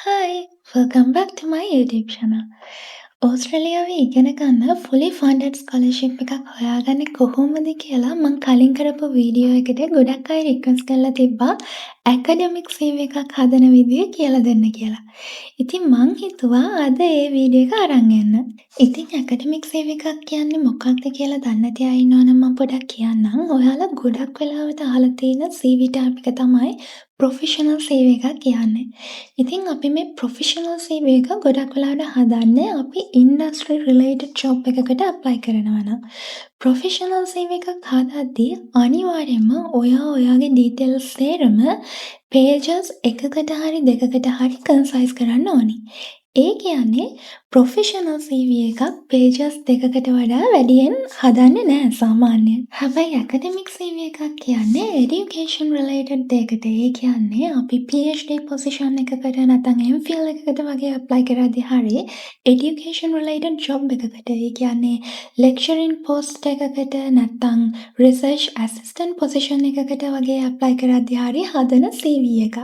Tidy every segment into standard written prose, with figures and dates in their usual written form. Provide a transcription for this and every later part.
Hi, welcome back to my YouTube channel. ඕස්ට්‍රේලියාවේ ඉගෙන ගන්න fully funded scholarship එකක් හොයාගන්නේ කොහොමද කියලා මම කලින් කරපු වීඩියෝ එකේ ගොඩක් අය රික්වෙස්ට් කරලා තිබ්බා academic CV එකක් හදන විදිය කියලා දෙන්න කියලා. ඉතින් මං හිතුවා අද ඒ වීඩියෝ එක අරන් එන්න. ඉතින් academic CV එකක් කියන්නේ මොකක්ද කියලා දන්නේ නැති අය ඉන්නවා නම් මම පොඩ්ඩක් කියන්නම්. ඔයාලා ගොඩක් වෙලාවට අහලා තියෙන CV type එක තමයි ප්‍රොෆෙෂනල් CV එකක් කියන්නේ. ඉතින් අපි මේ ප්‍රොෆෙෂනල් CV එක ගොඩක් වෙලාවට හදන්නේ අපි ඉන්ඩස්ට්‍රි රිලේටඩ් ජොබ් එකකට ඇප්ලයි කරනවා නම්. ප්‍රොෆෙෂනල් CV එකක් හදද්දී අනිවාර්යයෙන්ම ඔයාගේ ඩීටේල්ස් සේරම පේජස් එකකට හරි දෙකකට හරි කන්සයිස් කරන්න ඕනි. ඒ කියන්නේ ප්‍රොෆෙෂනල් CV එකක් පේජස් දෙකකට වඩා වැඩියෙන් හදන්නේ නැහැ සාමාන්‍යයෙන්. හැබැයි ඇකඩමික් CV එකක් කියන්නේ එඩියුකේෂන් රිලේටඩ් දෙයකට. ඒ කියන්නේ අපි PhD පොසිෂන් එකකට නැත්නම් MPhil එකකට වගේ ඇප්ලයි කරද්දී හරි එඩියුකේෂන් රිලේටඩ් ජොබ් එකකට. ඒ කියන්නේ ලෙක්චරින් පෝස්ට් එකකට නැත්නම් රිසර්ච් ඇසිස්ටන්ට් පොසිෂන් එකකට වගේ ඇප්ලයි කරද්දී හරි හදන CV එකක්.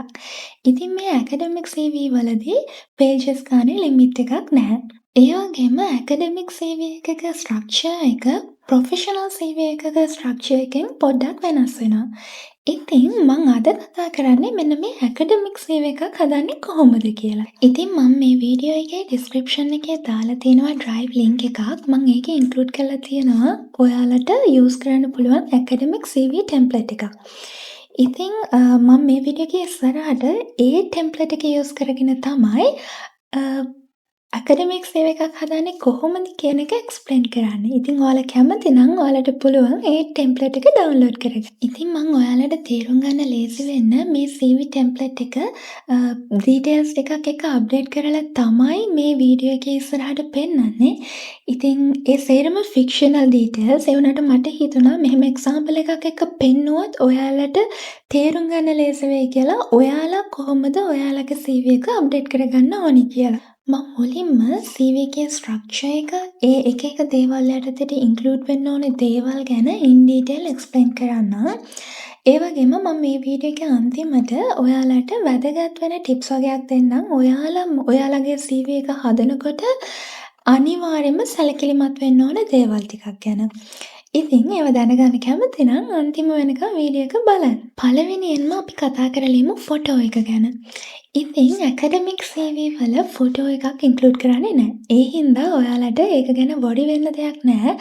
ඉතින් මේ ඇකඩමික් CV වලදී පේජස් ගානේ ලිමිට් එකක් නැහැ. ඒ වගේම ඇකඩමික් CV එකක ස්ට්‍රක්චර් එක ප්‍රොෆෙෂනල් CV එකක ස්ට්‍රක්චර් එකෙන් පොඩ්ඩක් වෙනස් වෙනවා. ඉතින් මම අද කතා කරන්නේ මෙන්න මේ ඇකඩමික් CV එකක් හදන්නේ කොහොමද කියලා. ඉතින් මම මේ වීඩියෝ එකේ ඩිස්ක්‍රිප්ෂන් එකේ දාලා තියෙනවා drive link එකක්. මම ඒකේ include කරලා තියෙනවා ඔයාලට use කරන්න පුළුවන් ඇකඩමික් CV template එකක්. ඉතින් මම මේ වීඩියෝ එකේ ඉස්සරහට ඒ ටෙම්ප්ලේට් එක යූස් කරගෙන තමයි ඇකඩමික් CV එකක් හදන්නේ කොහොමද කියන එක එක්ස්ප්ලেইন කරන්නේ. ඉතින් ඔයාලා කැමති නම් ඔයාලට පුළුවන් ඒ ටෙම්ප්ලේට් එක ඩවුන්ලෝඩ් කරගන්න. ඉතින් මම ඔයාලට තේරුම් ගන්න ලේසි වෙන්න මේ CV ටෙම්ප්ලේට් එක ඩීටේල්ස් එකක් එක අප්ඩේට් කරලා තමයි මේ වීඩියෝ එකේ ඉස්සරහට පෙන්නන්නේ. ඉතින් ඒ සේරම ෆික්ෂනල් ඩීටේල්ස් ඒ වුණාට මට හිතුණා මෙහෙම එක්සැම්පල් එකක් එක්ක පෙන්නුවොත් ඔයාලට තේරුම් ගන්න ලේසි වෙයි කියලා ඔයාලා කොහොමද ඔයාලගේ CV එක අප්ඩේට් කරගන්න ඕනි කියලා. මම මුලින්ම CV එකේ ස්ට්‍රක්චර් එක එක දේවල් යටතේ ඉන්ක්ලූඩ් වෙන්න ඕනේ දේවල් ගැන ඉන් ඩීටේල් එක්ස්ප්ලেইন කරන්නම්. ඒ වගේම මම මේ වීඩියෝ එකේ අන්තිමට ඔයාලට වැදගත් වෙන ටිප්ස් වගේක් දෙන්නම්. ඔයාලගේ CV එක හදනකොට අනිවාර්යයෙන්ම සැලකිලිමත් වෙන්න ඕන දේවල් ටිකක් ගැන. ඉතින් ඒව දැනගන්න කැමති නම් අන්තිම වෙනකම් වීඩියෝ එක බලන්න. පළවෙනියෙන්ම අපි කතා කරලිමු ෆොටෝ එක ගැන. ඉතින් ඇකඩමික් CV වල ෆොටෝ එකක් ඉන්ක්ලූඩ් කරන්නේ නැහැ. ඒ හින්දා ඔයාලට ඒක ගැන වොරි වෙන්න දෙයක් නැහැ.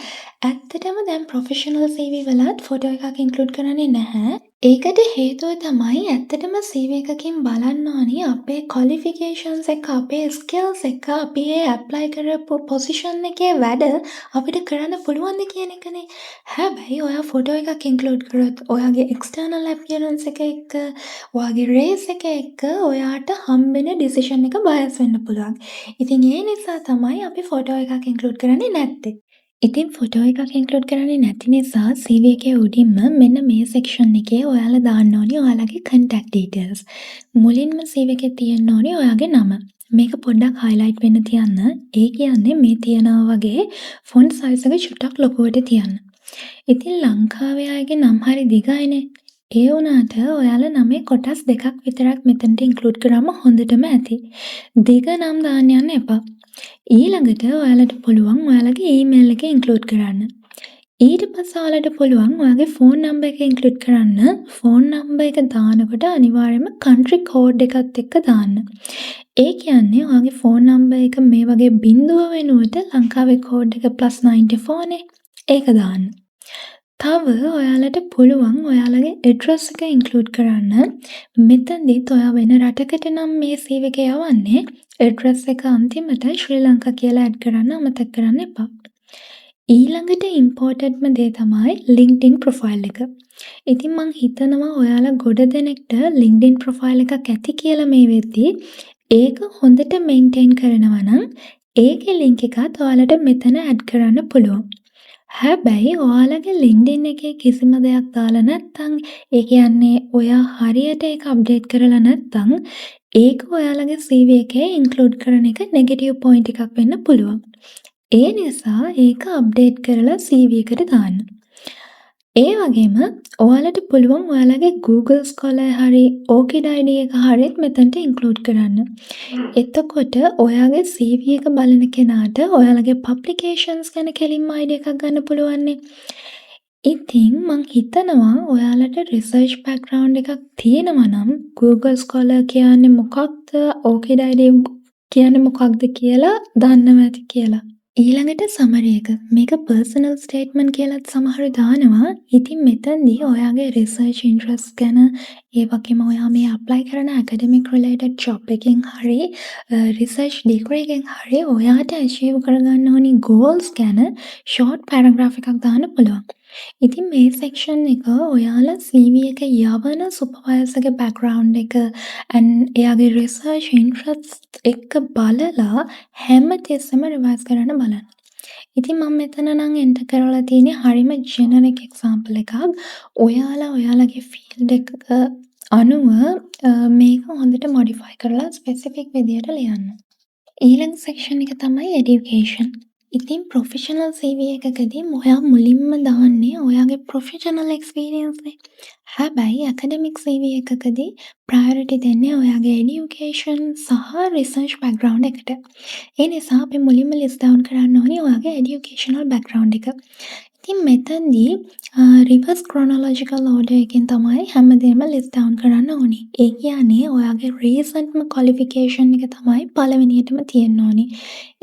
ඇත්තටම දැන් ප්‍රොෆෙෂනල් CV වලත් ෆොටෝ එකක් ඉන්ක්ලූඩ් කරන්නේ නැහැ. ඒකට හේතුව තමයි ඇත්තටම CV එකකින් බලන්න ඕනි අපේ ක්වොලිෆිකේෂන්ස් එක, අපේ ස්කිල්ස් එක, අපි ඒ ඇප්ලයි කරපු පොසිෂන් එකේ වැඩ අපිට කරන්න පුළුවන්ද කියන එකනේ. හැබැයි ඔයා ෆොටෝ එකක් ඉන්ක්ලූඩ් කරොත් ඔයාගේ එක්ස්ටර්නල් අපියරන්ස් එක එක්ක, ඔයාගේ රේස් එක එක්ක ඔයාට හම්බෙන ඩිසිෂන් එක බයස් වෙන්න පුළුවන්. ඉතින් ඒ නිසා තමයි අපි ෆොටෝ එකක් ඉන්ක්ලූඩ් කරන්නේ නැත්තේ. ඉතින් ෆොටෝ එකක් ඉන්ක්ලූඩ් කරන්නේ නැති නිසා CV එකේ උඩින්ම මෙන්න මේ සෙක්ෂන් එකේ ඔයාලා දාන්න ඕනි ඔයාලගේ contact details. මුලින්ම CV එකේ තියෙන්න ඕනි ඔයාගේ නම. මේක පොඩ්ඩක් highlight වෙන්න තියන්න. ඒ කියන්නේ මේ තියනවා වගේ font size එක චුට්ටක් ලොකුවට තියන්න. ඉතින් ලංකාවේ අයගේ නම් හරි දිගයිනේ. ඒ වුණාට ඔයාලා නමේ කොටස් දෙකක් විතරක් මෙතනට ඉන්ක්ලූඩ් කරාම හොඳටම ඇති. දිග නම් දාන්න යන්න එපා. ඊළඟට ඔයාලට පුළුවන් ඔයාලගේ ඊමේල් එක ඉන්ක්ලූඩ් කරන්න. ඊට පස්සේ ඔයාලට පුළුවන් ඔයාගේ ෆෝන් නම්බර් එක ඉන්ක්ලූඩ් කරන්න. ෆෝන් නම්බර් එක දානකොට අනිවාර්යයෙන්ම country code එකත් එක්ක දාන්න. ඒ කියන්නේ ඔයාගේ ෆෝන් නම්බර් එක මේ වගේ බිංදුව වෙනුවට ලංකාවේ කෝඩ් එක +94 නේ. ඒක දාන්න. තව ඔයාලට පුළුවන් ඔයාලගේ ඇඩ්‍රස් එක ඉන්ක්ලූඩ් කරන්න. මෙතනදිත් ඔයා වෙන රටකට නම් මේ CV එක යවන්නේ ඇඩ්‍රස් එක අන්තිමට ශ්‍රී ලංකා කියලා ඇඩ් කරන්න අමතක කරන්න එපා. ඊළඟට ඉම්පෝර්ටන්ට්ම දේ තමයි LinkedIn ප්‍රොෆයිල් එක. ඉතින් මං හිතනවා ඔයාලා ගොඩ දෙනෙක්ට LinkedIn ප්‍රොෆයිල් එකක් ඇති කියලා මේ වෙද්දී ඒක හොඳට මේන්ටේන් කරනවා නම් ඒකේ ලින්ක් එකත් ඔයාලට මෙතන ඇඩ් කරන්න පුළුවන්. හැබැයි ඔයාලගේ LinkedIn එකේ කිසිම දෙයක් දාලා නැත්නම් ඒ කියන්නේ ඔයා හරියට ඒක අප්ඩේට් කරලා නැත්නම් ඒක ඔයාලගේ CV එකේ ඉන්ක්ලූඩ් කරන එක නෙගටිව් පොයින්ට් එකක් වෙන්න පුළුවන්. ඒ නිසා ඒක අප්ඩේට් කරලා CV එකට දාන්න. ඒ වගේම ඔයාලට පුළුවන් ඔයාලගේ Google Scholar හරි Orchid ID එක හරිත් මෙතනට ඉන්ක්ලූඩ් කරන්න. එතකොට ඔයාගේ CV එක බලන කෙනාට ඔයාලගේ පබ්ලිකේෂන්ස් ගැන කෙලින්ම අයිඩියා එකක් ගන්න පුළුවන්නේ. ඉතින් මං හිතනවා ඔයාලට රිසර්ච් බෑග්ග්‍රවුන්ඩ් එකක් තියෙනවා නම් Google Scholar කියන්නේ මොකක්ද, Orchid ID කියන්නේ මොකක්ද කියලා දන්නවා ඇති කියලා. ඊළඟට සමරි එක. මේක පර්සනල් ස්ටේට්මන්ට් කියලත් සමහරු දානවා. ඉතින් මෙතනදී ඔයාගේ රිසර්ච් ඉන්ට්‍රස්ට් ගැන, ඒ වගේම ඔයා මේ ඇප්ලයි කරන ඇකඩමික් රිලේටඩ් ජොබ් එකකින් හරි රිසර්ච් ඩිග්‍රී එකකින් හරි ඔයාට ඇචීව් කරගන්න ඕනි ගෝල්ස් ගැන ෂෝට් පැරග්‍රාෆ් එකක් දාන්න පුළුවන්. ඉතින් මේ සෙක්ෂන් එක ඔයාලා CV එක යවන සුපර්වයිසර්ගේ බෑග්ග්‍රවුන්ඩ් එක එයාගේ රිසර්ච් ඉන්ට්‍රස්ට් එක බලලා හැමතිස්සෙම රිවයිස් කරන්න බලන්න. ඉතින් මම මෙතන නම් එන්ටර් කරලා තියෙන්නේ හරිම ජෙනරික් එක්සැම්පල් එකක්. ඔයාලා ඔයාලගේ ෆීල්ඩ් එක අනුව මේක හොඳට මොඩිෆයි කරලා ස්පෙસિෆික් විදියට ලියන්න. ඊළඟ සෙක්ෂන් එක තමයි එඩියුකේෂන්. ඉතින් ප්‍රොෆෙෂනල් CV එකකදී ඔයා මුලින්ම දාන්නේ ඔයාගේ ප්‍රොෆෙෂනල් එක්ස්පීරියන්ස් නේ. හැබැයි ඇකඩමික් CV එකකදී ප්‍රයොරිටි දෙන්නේ ඔයාගේ එඩියුකේෂන් සහ රිසර්ච් බෑග්ග්‍රවුන්ඩ් එකට. ඒ නිසා අපි මුලින්ම ලිස්ට් ඩවුන් කරන්න ඕනේ ඔයාගේ එඩියුකේෂනල් බෑග්ග්‍රවුන්ඩ් එක. ඉතින් මෙතනදී රිවර්ස් ක්‍රොනොලොජිකල් ඕඩර් එකෙන් තමයි හැමදේම ලිස්ට් ඩවුන් කරන්න ඕනේ. ඒ කියන්නේ ඔයාගේ රීසන්ට්ම ක්වොලිෆිකේෂන් එක තමයි පළවෙනියටම තියෙන්න ඕනේ.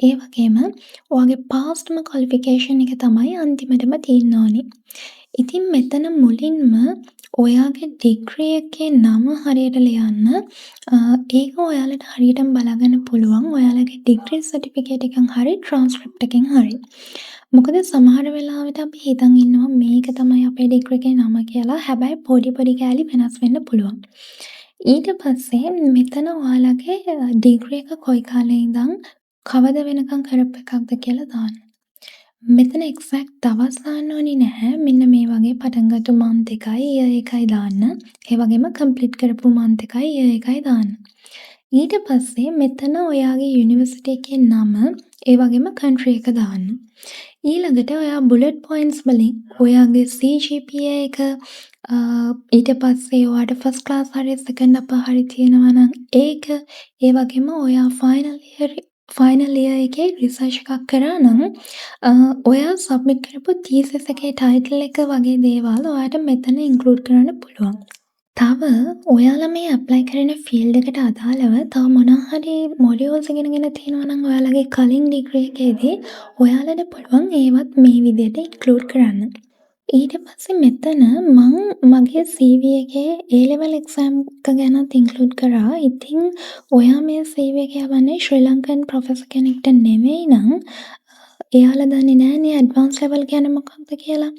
ඒ වගේම ඔයාගේ පාස්ට්ම ක්වොලිෆිකේෂන් එක තමයි අන්තිමටම තියෙන්න ඕනේ. ඉතින් මෙතන මුලින්ම ඔයාගේ ඩිග්‍රී එකේ නම හරියට ලියන්න. ඒක ඔයාලට හරියටම බලාගන්න පුළුවන් ඔයාලගේ ඩිග්‍රී සර්ටිෆිකේට් එකෙන් හරි ට්‍රාන්ස්ක්‍රිප්ට් එකෙන් හරි. මොකද සමහර වෙලාවට අපි හිතන් ඉන්නවා මේක තමයි අපේ ඩිග්‍රී එකේ නම කියලා. හැබැයි පොඩි කෑලි වෙනස් වෙන්න පුළුවන්. ඊට පස්සේ මෙතන ඔයාලගේ ඩිග්‍රී එක කොයි කාලේ ඉඳන් කවද වෙනකන් කරපු එකක්ද කියලා දාන්න. මෙතන එක්සැක්ට් දවස් දාන්න ඕනේ නැහැ. මෙන්න මේ වගේ පටන්ගත්තු මන්ත් එකයි ඉයර් එකයි දාන්න. ඒ වගේම කම්ප්ලීට් කරපු මන්ත් එකයි ඉයර් එකයි දාන්න. ඊට පස්සේ මෙතන ඔයාගේ යුනිවර්සිටි එකේ නම, ඒ වගේම කන්ට්‍රි එක දාන්න. ඊළඟට ඔයා බුලට් පොයින්ට්ස් වලින් ඔයාගේ CGPA එක ඊට පස්සේ ඔයාට ෆස්ට් ක්ලාස් හරි සෙකන්ඩ් අපර් හරි තියෙනවා නම් ඒක, ඒ වගේම ඔයා ෆයිනල් ඉයර් එකේ රිසර්ච් එකක් කරා නම් ඔයා සබ්මිට් කරපු තීසස් එකේ ටයිටල් එක වගේ දේවල් ඔයාට මෙතන ඉන්ක්ලූඩ් කරන්න පුළුවන්. තව ඔයාලා මේ ඇප්ලයි කරන ෆීල්ඩ් එකට අදාළව තව මොනවා හරි මොඩියුල්ස් ඉගෙනගෙන තියෙනවා නම් ඔයාලගේ කලින් ඩිග්‍රී එකේදී ඔයාලට පුළුවන් ඒවත් මේ විදිහට ඉන්ක්ලූඩ් කරන්න. ඊට පස්සේ මෙතන මං මගේ CV එකේ A level exam එක ගැනත් ඉන්ක්ලූඩ් කරා. ඉතින් ඔයා මේ CV එක යවන්නේ ශ්‍රී ලංකන් ප්‍රොෆෙසර් කෙනෙක්ට නෙමෙයි නම් එයාලා දන්නේ නැහනේ ඇඩ්වාන්ස් ලෙවල් කියන්නේ මොකක්ද කියලා.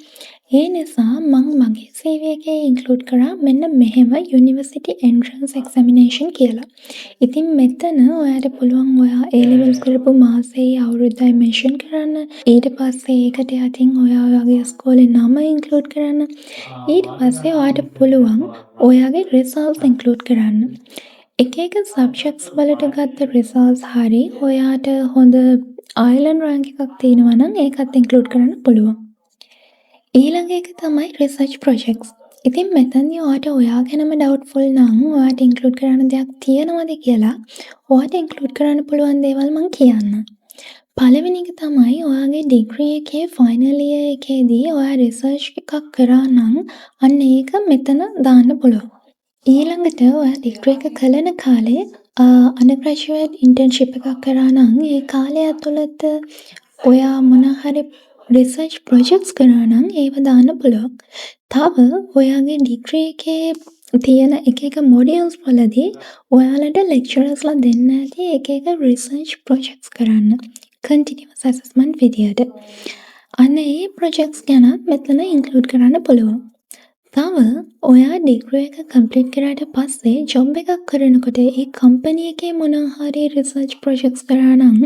ඒ නිසා මං මගේ CV එකේ ඉන්ක්ලූඩ් කරා මෙන්න මෙහෙම යුනිවර්සිටි එන්ට්‍රන්ස් එක්සැමිනේෂන් කියලා. ඉතින් මෙතන ඔයාට පුළුවන් ඔයා A levels කරපු මාසෙයි අවුරුද්දයි මෙන්ෂන් කරන්න. ඊට පස්සේ ඒකට යටින් ඔයා ඔයාගේ ඉස්කෝලේ නම ඉන්ක්ලූඩ් කරන්න. ඊට පස්සේ ඔයාට පුළුවන් ඔයාගේ රිසල්ට්ස් ඉන්ක්ලූඩ් කරන්න. එක සබ්ජෙක්ට්ස් වලට ගත්ත රිසල්ට්ස් හරි ඔයාට හොඳ අයිලන්ඩ් රෑන්ක් එකක් තියෙනවා නම් ඒකත් ඉන්ක්ලූඩ් කරන්න පුළුවන්. ඊළඟ එක තමයි රිසර්ච් ප්‍රොජෙක්ට්ස්. ඉතින් මෙතනදී ඔයාට ඔයා ගැනම ඩවුට්ෆුල් නම් ඔයාට ඉන්ක්ලූඩ් කරන්න දෙයක් තියෙනවද කියලා ඔයාට ඉන්ක්ලූඩ් කරන්න පුළුවන් දේවල් මම කියන්නම්. පළවෙනි එක තමයි ඔයාගේ ඩිග්‍රී එකේ ෆයිනල් ඉයර් එකේදී ඔයා රිසර්ච් එකක් කරා නම් අන්න ඒක මෙතන දාන්න පුළුවන්. ඊළඟට ඔයා ඩිග්‍රී එක කරන කාලේ අන්ඩර්ග්‍රැජුවේට් ඉන්ටර්න්ෂිප් එකක් කරා නම් ඒ කාලය ඇතුළත ඔයා මොන හරි රිසර්ච් ප්‍රොජෙක්ට්ස් කරා නම් ඒව දාන්න පුළුවන්. තව ඔයාගේ ඩිග්‍රී එකේ තියෙන එක මොඩියුල්ස් වලදී ඔයාලට ලෙක්චරර්ස්ලා දෙන්න ඇති එක රිසර්ච් ප්‍රොජෙක්ට්ස් කරන්න කන්ටිනියස් ඇසස්මන්ට් විදියට. අන්න ඒ ප්‍රොජෙක්ට්ස් ගැනත් මෙතන ඉන්ක්ලූඩ් කරන්න පුළුවන්. තව ඔයා ඩිග්‍රී එක කම්ප්ලීට් කරාට පස්සේ ජොබ් එකක් කරනකොට ඒ කම්පැනි එකේ මොනවා හරි රිසර්ච් ප්‍රොජෙක්ට්ස් කරා නම්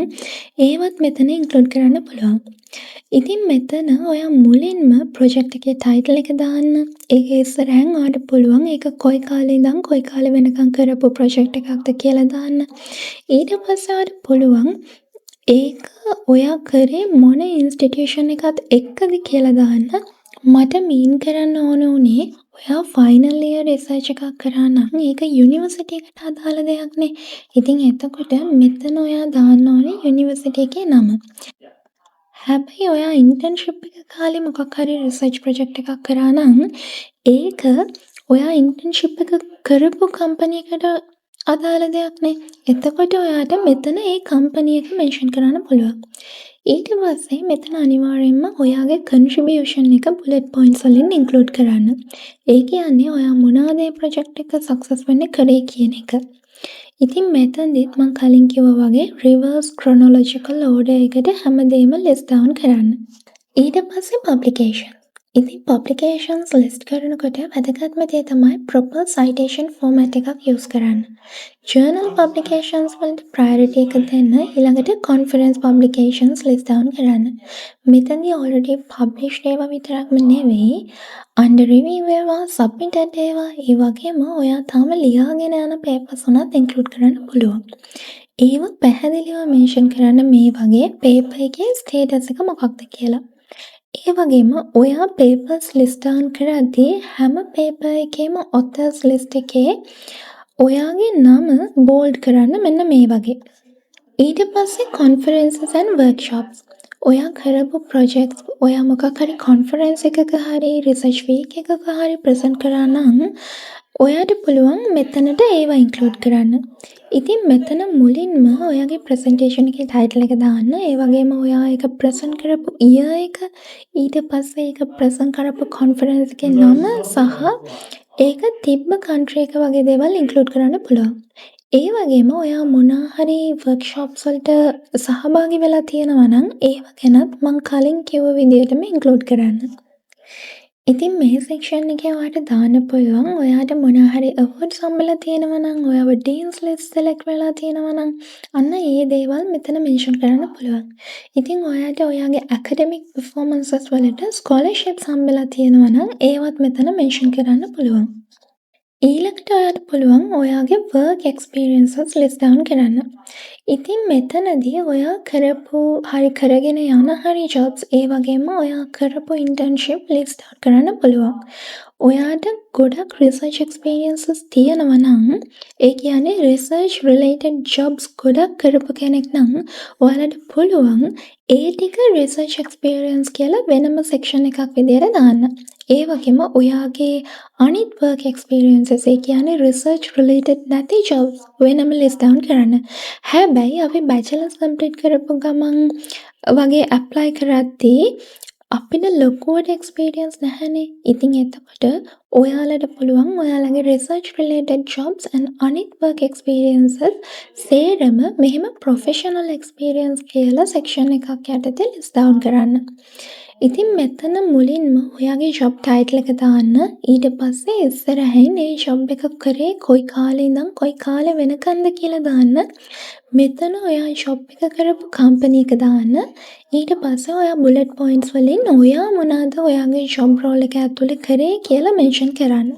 ඒවත් මෙතන ඉන්ක්ලූඩ් කරන්න පුළුවන්. ඉතින් මෙතන ඔයා මුලින්ම ප්‍රොජෙක්ට් එකේ ටයිටල් එක දාන්න. ඒකේ ඉස්සරහින් ඔයාට පුළුවන් ඒක කොයි කාලේ ඉඳන් කොයි කාලේ වෙනකන් කරපු ප්‍රොජෙක්ට් එකක්ද කියලා දාන්න. ඊට පස්සේ ඔයාට පුළුවන් ඒක ඔයා කරේ මොන ඉන්ස්ටිටියුෂන් එකත් එක්කද කියලා දාන්න. මට මීන් කරන්න ඕන වුණේ ඔයා ෆයිනල් ඉයර් රිසර්ච් එකක් කරා නම් ඒක යුනිවර්සිටි එකට අදාළ දෙයක්නේ. ඉතින් එතකොට මෙතන ඔයා දාන්න ඕනේ යුනිවර්සිටි එකේ නම. හැබැයි ඔයා ඉන්ටර්න්ෂිප් එක කාලේ මොකක් හරි රිසර්ච් ප්‍රොජෙක්ට් එකක් කරා නම් ඒක ඔයා ඉන්ටර්න්ෂිප් එක කරපු කම්පැනි එකට අදාළ දෙයක්නේ. එතකොට ඔයාට මෙතන ඒ කම්පැනි එක මෙන්ෂන් කරන්න පුළුවන්. ඊට පස්සේ මෙතන අනිවාර්යෙන්ම ඔයාගේ කන්ට්‍රිබියුෂන් එක බුලට් පොයින්ට්ස් වලින් ඉන්ක්ලූඩ් කරන්න. ඒ කියන්නේ ඔයා මොනවාද ඒ ප්‍රොජෙක්ට් එක සක්සස් වෙන්න කරේ කියන එක. ඉතින් මෙතනදිත් මම කලින් කිව්වා වගේ රිවර්ස් ක්‍රොනොලොජිකල් ඕඩර් එකට හැමදේම ලිස්ට් ඩවුන් කරන්න. ඊට පස්සේ පබ්ලිකේෂන්. ඉතින් පබ්ලිකේෂන්ස් ලිස්ට් කරනකොට වැදගත්ම දේ තමයි ප්‍රොපර් සයිටේෂන් ෆෝමැට් එකක් යූස් කරන්න. ජර්නල් පබ්ලිකේෂන්ස් වලට ප්‍රයොරිටි එක දෙන්න ඊළඟට කොන්ෆරන්ස් පබ්ලිකේෂන්ස් ලිස්ට් ඩවුන් කරන්න. මෙතනදී ඔල්රෙඩි පබ්ලිෂ්ඩ් ඒවා විතරක්ම නෙවෙයි අන්ඩර් රිවිව් ඒවා සබ්මිටඩ් ඒවා ඒ වගේම ඔයා තාම ලියාගෙන යන පේපර්ස් උනත් ඉන්ක්ලූඩ් කරන්න පුළුවන්. ඒව පැහැදිලිව මෙන්ෂන් කරන්න මේ වගේ පේපර් එකේ ස්ටේටස් එක මොකක්ද කියලා. ඒ වගේම ඔයා පේපර්ස් ලිස්ට් ඩවුන් කරද්දී හැම පේපර් එකේම ඔතර්ස් ලිස්ට් එකේ ඔයාගේ නම බෝල්ඩ් කරන්න මෙන්න මේ වගේ. ඊට පස්සේ කොන්ෆරන්සස් ඇන්ඩ් වර්ක්ෂොප්ස්. ඔයා කරපු ප්‍රොජෙක්ට්ස් ඔයා මොකක් හරි කොන්ෆරන්ස් එකක හරි රිසර්ච් වීක් එකක හරි ප්‍රසන්ට් කරා නම් ඔයාට පුළුවන් මෙතනට ඒවා ඉන්ක්ලූඩ් කරන්න. ඉතින් මෙතන මුලින්ම ඔයාගේ ප්‍රසන්ටේෂන් එකේ ටයිටල් එක දාන්න. ඒ වගේම ඔයා ඒක ප්‍රසන්ට් කරපු ඉයර් එක ඊට පස්සේ ඒක ප්‍රසන්ට් කරපු කොන්ෆරන්ස් එකේ නම සහ ඒක තිබ්බ කන්ට්‍රි එක වගේ දේවල් ඉන්ක්ලූඩ් කරන්න පුළුවන්. ඒ වගේම ඔයා මොනා හරි වර්ක්ෂොප්ස් වලට සහභාගී වෙලා තියෙනවා නම් ඒව ගැනත් මම කලින් කිව්ව විදිහටම ඉන්ක්ලූඩ් කරන්න. ඉතින් මේ සෙක්ෂන් එකේ ඔයාට දාන්න පුළුවන් ඔයාට මොනා හරි අවෝඩ්ස් හම්බෙලා තියෙනවා නම් ඔයාව ඩීන්ස් ලිස්ට් සෙලෙක්ට් වෙලා තියෙනවා නම් අන්න ඒ දේවල් මෙතන මෙන්ෂන් කරන්න පුළුවන්. ඉතින් ඔයාට ඔයාගේ ඇකඩමික් පර්ෆෝමන්සස් වලට ස්කෝලර්ෂිප්ස් හම්බෙලා තියෙනවා නම් ඒවත් මෙතන මෙන්ෂන් කරන්න පුළුවන්. ඊළඟට ඔයාට පුළුවන් ඔයාගේ වර්ක් එක්ස්පීරියන්සස් ලිස්ට් ඩවුන් කරන්න. ඉතින් මෙතනදී ඔයා කරපු හරි කරගෙන යන හරි ජොබ්ස් ඒ වගේම ඔයා කරපු ඉන්ටර්න්ෂිප් ලිස්ට් ඩවුන් කරන්න පුළුවන්. ඔයාට ගොඩක් රිසර්ච් එක්ස්පීරියන්සස් තියෙනවා නම් ඒ කියන්නේ රිසර්ච් රිලේටඩ් ජොබ්ස් ගොඩක් කරපු කෙනෙක් නම් ඔයාලට පුළුවන් ඒ ටික රිසර්ච් එක්ස්පීරියන්ස් කියලා වෙනම සෙක්ෂන් එකක් විදියට දාන්න. ඒ වගේම ඔයාගේ අනිත් වර්ක් එක්ස්පීරියන්සස් ඒ කියන්නේ රිසර්ච් රිලේටඩ් නැති ජොබ්ස් වෙනම ලිස්ට් ඩවුන් කරන්න. හැබැයි අපි බැචලර්ස් කම්ප්ලීට් කරපු ගමන් වගේ ඇප්ලයි කරද්දී අපිට ලොකුවට එක්ස්පීරියන්ස් නැහැනේ. ඉතින් එතකොට ඔයාලට පුළුවන් ඔයාලගේ රිසර්ච් රිලේටඩ් ජොබ්ස් and අනිත් වර්ක් එක්ස්පීරියන්සස් සේරම මෙහෙම ප්‍රොෆෙෂනල් එක්ස්පීරියන්ස් කියලා සෙක්ෂන් එකක් යටතේ ලිස්ට් ඩවුන් කරන්න. ඉතින් මෙතන මුලින්ම ඔයාගේ ජොබ් ටයිටල් එක දාන්න. ඊට පස්සේ ඉස්සරහින් ඒ ජොබ් එක කරේ කොයි කාලේ ඉඳන් කොයි කාලේ වෙනකන්ද කියලා දාන්න. මෙතන ඔයා ජොබ් එක කරපු කම්පැනි එක දාන්න. ඊට පස්සේ ඔයා බුලට් පොයින්ට්ස් වලින් ඔයා මොනවාද ඔයාගේ ජොබ් රෝල් එක ඇතුලේ කරේ කියලා මෙන්ෂන් කරන්න.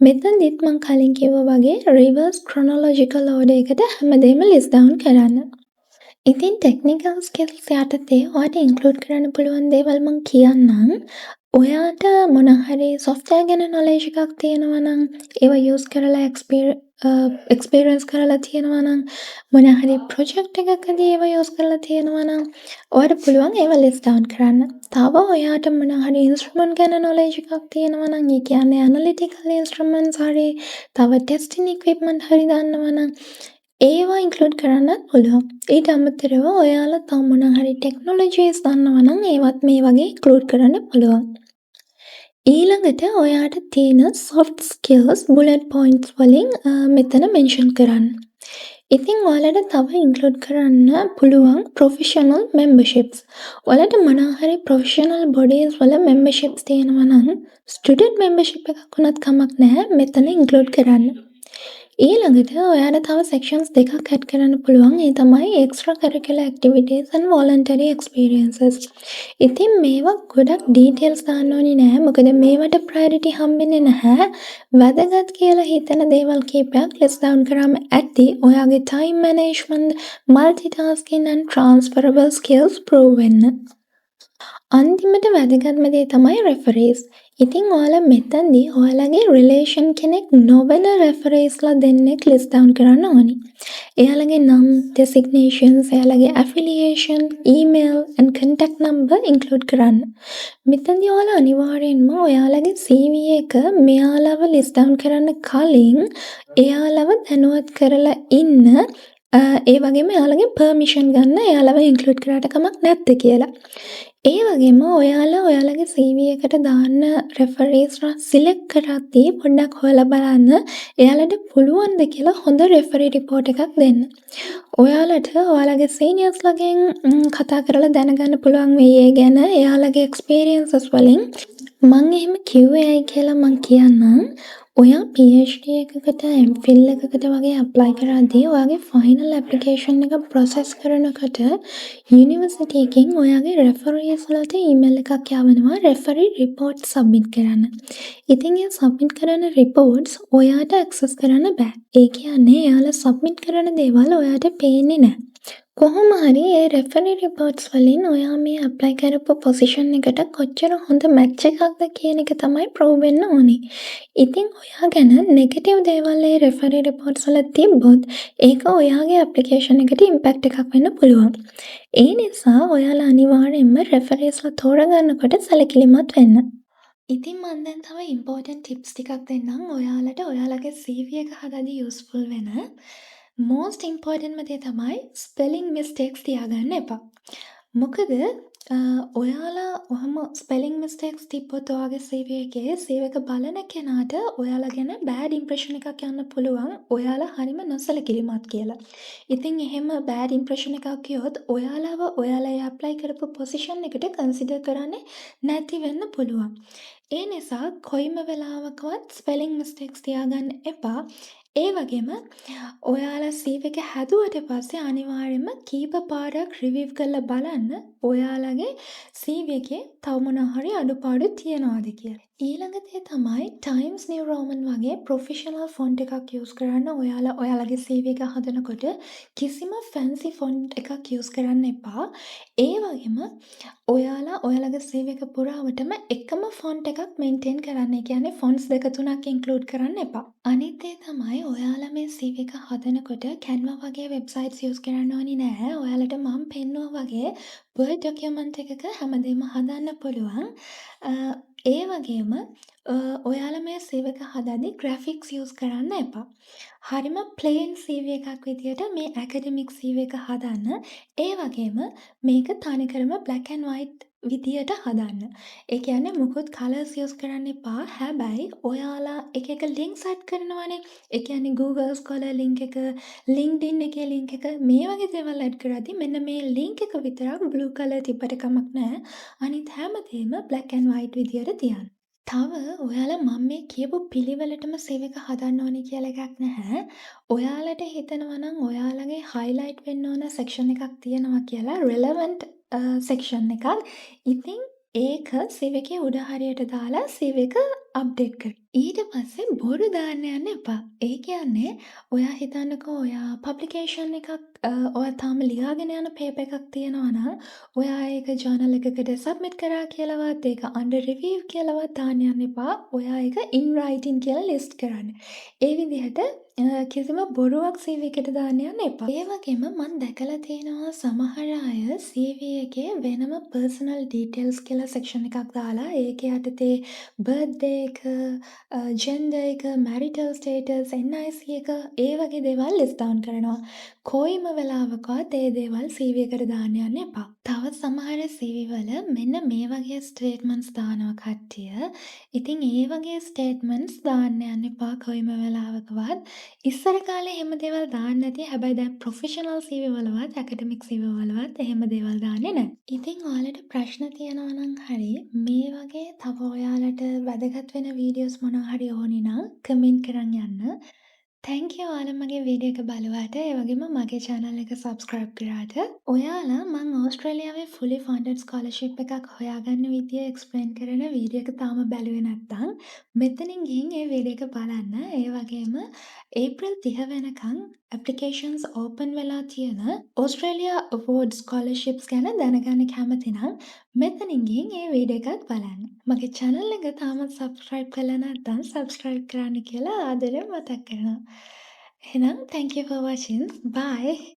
මෙතනදිත් මම කලින් කිව්වා වගේ රිවර්ස් ක්‍රොනොලොජිකල් ඕඩර් එකට හැමදේම ලිස්ට් ඩවුන් කරන්න. ඉතින් ටෙක්නිකල් ස්කිල්ස් යටතේ ඔයාට ඉන්ක්ලූඩ් කරන්න පුළුවන් දේවල් මම කියන්නම්. ඔයාට මොන හරි software ගැන knowledge එකක් තියෙනවා නම් ඒවා use කරලා experience කරලා තියෙනවා නම් මොන හරි project එකකදී ඒවා use කරලා තියෙනවා නම් ඔයාට පුළුවන් ඒවා list down කරන්න. තව ඔයාට මොන හරි instrument ගැන knowledge එකක් තියෙනවා නම් ඒ කියන්නේ analytical instruments හරි තව testing equipment හරි දන්නවා නම් ඒවා ඉන්ක්ලූඩ් කරන්නත් පුළුවන්. ඊට අමතරව ඔයාලා තව මොන හරි ටෙක්නොලොජිස් දන්නවා නම් ඒවත් මේ වගේ ඉන්ක්ලූඩ් කරන්න පුළුවන්. ඊළඟට ඔයාට තියෙන soft skills bullet points වලින් මෙතන මෙන්ෂන් කරන්න. ඉතින් ඔයාලට තව ඉන්ක්ලූඩ් කරන්න පුළුවන් professional memberships. ඔයාලට මොන හරි professional bodies වල memberships තියෙනවා නම් student membership එකක් වුණත් කමක් නැහැ මෙතන ඉන්ක්ලූඩ් කරන්න. ඊළඟට ඔයාට තව sections දෙකක් add කරන්න පුළුවන්. ඒ තමයි extra curricular activities and voluntary experiences. ඉතින් මේවා ගොඩක් details දාන්න ඕනේ නෑ. මොකද මේවට priority හම්බෙන්නේ නැහැ. වැදගත් කියලා හිතන දේවල් කීපයක් list down කරාම ඇති ඔයාගේ time management, multitasking and transferable skills prove වෙන්න. අන්තිමට වැදගත්ම දේ තමයි රෙෆරීස්. ඉතින් ඔයාලා මෙතනදී ඔයාලගේ රිලේෂන් කෙනෙක් නොවන රෙෆරීස්ලා දෙන්නෙක් ලිස්ට් ඩවුන් කරන්න ඕනි. එයාලගේ නම්, ඩෙසිග්නේෂන්ස්, එයාලගේ affiliation, email and contact number include කරන්න. මෙතනදී ඔයාලා අනිවාර්යෙන්ම ඔයාලගේ CV එක මෙයාලව ලිස්ට් ඩවුන් කරන්න කලින් එයාලව දැනුවත් කරලා ඉන්න ඒ වගේම එයාලගෙන් පර්මිෂන් ගන්න එයාලව ඉන්ක්ලූඩ් කරාට කමක් නැද්ද කියලා. ඒ වගේම ඔයාලා ඔයාලගේ CV එකට දාන්න රෙෆරීස්ලා සිලෙක්ට් කරද්දී පොඩ්ඩක් හොයලා බලන්න එයාලට පුළුවන්ද කියලා හොඳ රෙෆරි රිපෝට් එකක් දෙන්න. ඔයාලට ඔයාලගේ සීනියර්ස්ලාගෙන් කතා කරලා දැනගන්න පුළුවන් වෙයි ඒ ගැන එයාලගේ එක්ස්පීරියන්සස් වලින්. මං එහෙම කිව්වේ ඇයි කියලා මං කියන්නම්. ඔයා PhD එකකට MPhil එකකට වගේ ඇප්ලයි කරද්දී ඔයාගේ ෆයිනල් ඇප්ලිකේෂන් එක ප්‍රොසෙස් කරනකොට යුනිවර්සිටි එකෙන් ඔයාගේ රෙෆරීස් වලට ඊමේල් එකක් යවනවා රෙෆරි රිපෝට් සබ්මිට් කරන්න. ඉතින් ඒ සබ්මිට් කරන රිපෝට්ස් ඔයාට ඇක්සස් කරන්න බෑ. ඒ කියන්නේ එයාලා සබ්මිට් කරන දේවල් ඔයාට පේන්නේ නෑ. කොහොම හරි ඒ රෙෆරි රිපෝට්ස් වලින් ඔයා මේ ඇප්ලයි කරපු පොසිෂන් එකට කොච්චර හොඳ මැච් එකක්ද කියන එක තමයි ප්‍රූව් වෙන්න ඕනේ. ඉතින් ඔයා ගැන නෙගටිව් දේවල් ඒ රෙෆරි රිපෝට්ස් වල තිබ්බොත් ඒක ඔයාගේ ඇප්ලිකේෂන් එකට ඉම්පැක්ට් එකක් වෙන්න පුළුවන්. ඒ නිසා ඔයාලා අනිවාර්යෙන්ම රෙෆරීස්ලා තෝරගන්නකොට සැලකිලිමත් වෙන්න. ඉතින් මම දැන් තව ඉම්පෝටන්ට් ටිප්ස් ටිකක් දෙන්නම් ඔයාලට ඔයාලගේ CV එක හදද්දී යූස්ෆුල් වෙන. මෝස්ට් ඉම්පෝර්ටන්ට්ම දේ තමයි ස්පෙලිං මිස්ටේක්ස් තියාගන්න එපා. මොකද ඔයාලා ඔහම ස්පෙලිං මිස්ටේක්ස් තිබ්බොත් ඔයාගේ CV එකේ CV එක බලන කෙනාට ඔයාලා ගැන බෑඩ් ඉම්ප්‍රෙෂන් එකක් යන්න පුළුවන් ඔයාලා හරිම නොසලකිලිමත් කියලා. ඉතින් එහෙම බෑඩ් ඉම්ප්‍රෙෂන් එකක් ගියොත් ඔයාලව ඔයාලා ඇප්ලයි කරපු පොසිෂන් එකට කන්සිඩර් කරන්නේ නැති වෙන්න පුළුවන්. ඒ නිසා කොයිම වෙලාවකවත් ස්පෙලිං මිස්ටේක්ස් තියාගන්න එපා. ඒ වගේම ඔයාලා CV එක හැදුවට පස්සේ අනිවාර්යෙන්ම කීප පාරක් රිවිව් කරලා බලන්න ඔයාලගේ CV එකේ තව මොනවා හරි අඩුපාඩු තියනවාද කියලා. ඊළඟ දේ තමයි Times New Roman වගේ ප්‍රොෆෙෂනල් ෆොන්ට් එකක් යූස් කරන්න ඔයාලා ඔයාලගේ CV එක හදනකොට කිසිම ෆැන්සි ෆොන්ට් එකක් යූස් කරන්න එපා. ඒ වගේම ඔයාලා ඔයාලගේ CV එක පුරාවටම එකම ෆොන්ට් එකක් මේන්ටේන් කරන්න. ඒ කියන්නේ ෆොන්ට්ස් දෙක තුනක් ඉන්ක්ලූඩ් කරන්න එපා. අනිත් දේ තමයි ඔයාලා මේ CV එක හදනකොට Canva වගේ වෙබ්සයිට්ස් යූස් කරන්න ඕනි නෑ. ඔයාලට මම පෙන්නුවා වගේ Word document එකක හැමදේම හදන්න පුළුවන්. ඒ වගේම ඔයාලා මේ CV එක හදද්දී graphics යූස් කරන්න එපා. හරිම plain CV එකක් විදියට මේ academic CV එක හදන්න. ඒ වගේම මේක තනිකරම black and white විදියට හදන්න. ඒ කියන්නේ මුකුත් කලර්ස් යූස් කරන්න එපා. හැබැයි ඔයාලා එක එක ලින්ක්ස් ඇඩ් කරනවනේ. ඒ කියන්නේ Google Scholar link එක, LinkedIn එකේ link එක මේ වගේ දේවල් ඇඩ් කරද්දී මෙන්න මේ link එක විතරක් blue color තිබ්බට කමක් නැහැ. අනිත් හැමදේම black and white විදියට තියන්න. තව ඔයාලා මම මේ කියපු පිළිවෙලටම CV එක හදන්න ඕනේ කියලා එකක් නැහැ. ඔයාලට හිතෙනවා නම් ඔයාලගේ highlight වෙන්න ඕන section එකක් තියෙනවා කියලා relevant section එකක්. ඉතින් ඒක CV එකේ උඩ හරියට දාලා CV එක අප්ඩේට් කරන්න. ඊට පස්සේ බොරු දාන්න යන්න එපා. ඒ කියන්නේ ඔයා හිතන්නකෝ ඔයා පබ්ලිකේෂන් එකක් ඔයා තාම ලියාගෙන යන පේපර් එකක් තියෙනවා නම් ඔයා ඒක ජර්නල් එකකට සබ්මිට් කරා කියලාවත් ඒක අන්ඩර් රිවිව් කියලාවත් දාන්න යන්න එපා. ඔයා ඒක ඉන් රයිටින් කියලා ලිස්ට් කරන්න. ඒ විදිහට කිසිම බොරුවක් CV එකට දාන්න යන්න එපා. ඒ වගේම මම දැකලා තියෙනවා සමහර අය CV එකේ වෙනම පර්සනල් ඩීටේල්ස් කියලා සෙක්ෂන් එකක් දාලා ඒක යටතේ බර්ත්ඩේ එක, ජෙන්ඩර් එක, මැරිටල් ස්ටේටස්, NIC එක ඒ වගේ දේවල් ලිස්ට් ඩවුන් කරනවා. කොයිම වෙලාවකවත් ඒ දේවල් CV එකට දාන්න යන්න එපා. තව සමහර CV වල මෙන්න මේ වගේ ස්ටේට්මන්ට්ස් දානවා කට්ටිය. ඉතින් ඒ වගේ ස්ටේට්මන්ට්ස් දාන්න යන්න එපා කොයිම වෙලාවකවත්. ඉස්සර කාලේ එහෙම දේවල් දාන්නේ නැති. හැබැයි දැන් ප්‍රොෆෙෂනල් CV වලවත් ඇකඩමික් CV වලවත් එහෙම දේවල් දාන්නේ නැහැ. ඉතින් ඔයාලට ප්‍රශ්න තියෙනවා නම් හරි මේ වගේ තව ඔයාලට වැදගත් වෙන වීඩියෝස් මොනවා හරි ඕනි නම් කමෙන්ට් කරන් යන්න. තැන්ක් යූ ඔයාලා මගේ වීඩියෝ එක බලුවාට. ඒ වගේම මගේ channel එක subscribe කරාට. ඔයාලා මං ඕස්ට්‍රේලියාවේ fully funded scholarship එකක් හොයාගන්න විදිය explain කරන වීඩියෝ එක තාම බැලුවේ නැත්නම් මෙතනින් ගිහින් ඒ වීඩියෝ එක බලන්න. ඒ වගේම ඒප්‍රිල් 30 වෙනකන් applications open වෙලා තියෙන Australia Award scholarships ගැන දැනගන්න කැමති නම් මෙතනින් ගිහින් ඒ වීඩියෝ එකත් බලන්න. මගේ channel එක තාමත් subscribe කරලා නැත්නම් subscribe කරන්න කියලා ආදරෙන් මතක් කරනවා. එහෙනම් thank you for watching. Bye.